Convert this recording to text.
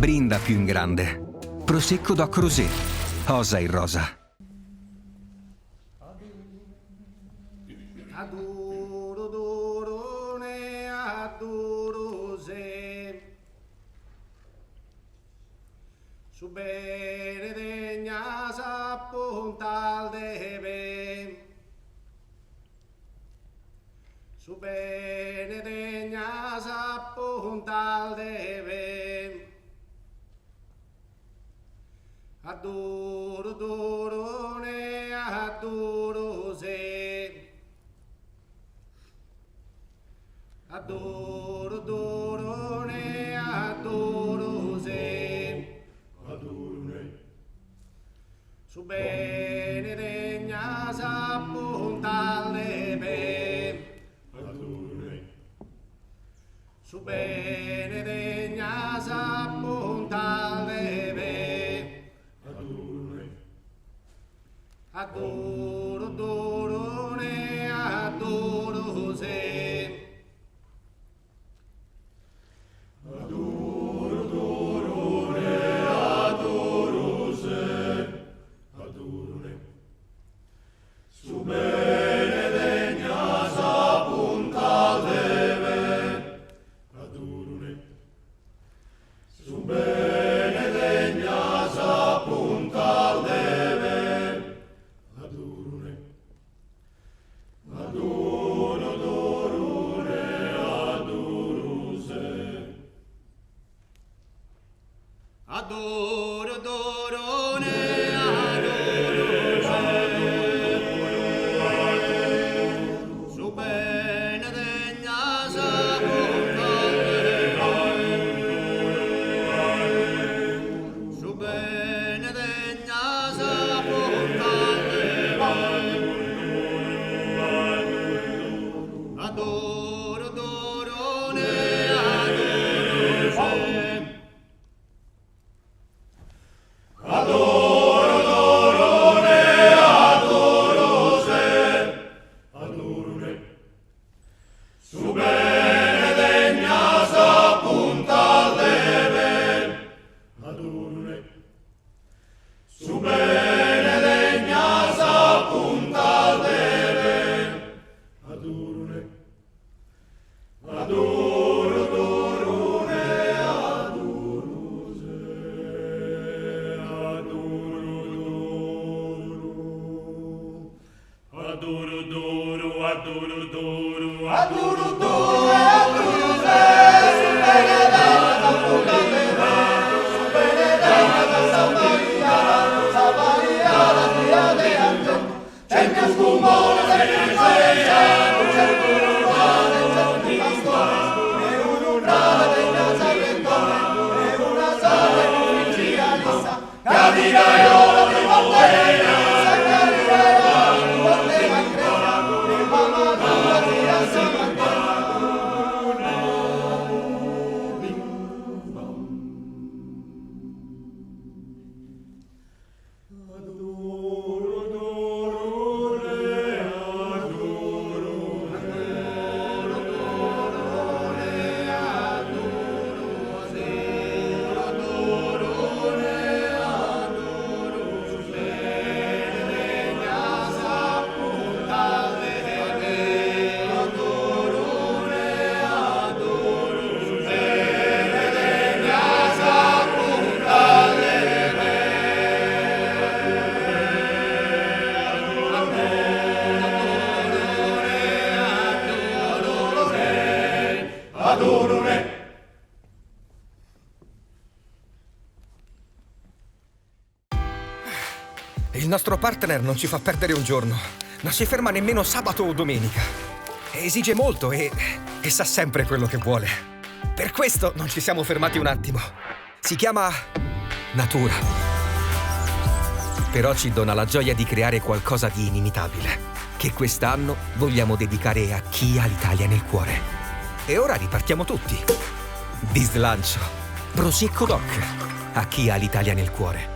Brinda più in grande. Prosecco Doc Rosé. Osa in rosa. Adoro, dorone, adoro se. Su bene degna s'appunta al deve. Su bene degna s'appunta al deve. Adoro, dorone, adoro se. Adoro, dorone, adoro se. Adorone. Su bene degna s'appunta al deve. Adorone. Su bene degna s'appunta al deve. Adorone. Adoro, dorone, adoro se. Adoro, dorone, adoro se. Adorone. Su bene degna s'appunta deve. Adorone. Su bene degna s'appunta deve. Adorone. Adoro, dorone, adoro se. Adoro, dorone, adoro se. Su bene degna s'appunta deve. Su bene degna s'appunta deve. Adoro, dorone, adoro se. Adoro, dorone, adoro se. Adorone. Su bene degna s'appunta deve. Adorone. Su bene degna s'appunta deve. Adorone. Adoro, dorone, adoro se. Adoro, doro, adoro, doro, adoro, doro, adoro se. Su bene degna s'appunta deve. Su bene degna Santa Maria, la figlia de Angelo. C'è il mio scumone, c'è il mio paese, c'è il mio urbano, c'è il mio pastore, e un'urrata degna Salentone, e una sala ufficialista, capirà io la prima volta, capirà io la prima volta, e mamma tua tira Samantha. Adoro, dorone, adoro Adorone. Il nostro partner non ci fa perdere un giorno, non si ferma nemmeno sabato o domenica. Esige molto e sa sempre quello che vuole. Per questo non ci siamo fermati un attimo. Si chiama natura. Però ci dona la gioia di creare qualcosa di inimitabile, che quest'anno vogliamo dedicare a chi ha l'Italia nel cuore. E ora ripartiamo tutti. Di slancio. Prosecco Doc. A chi ha l'Italia nel cuore.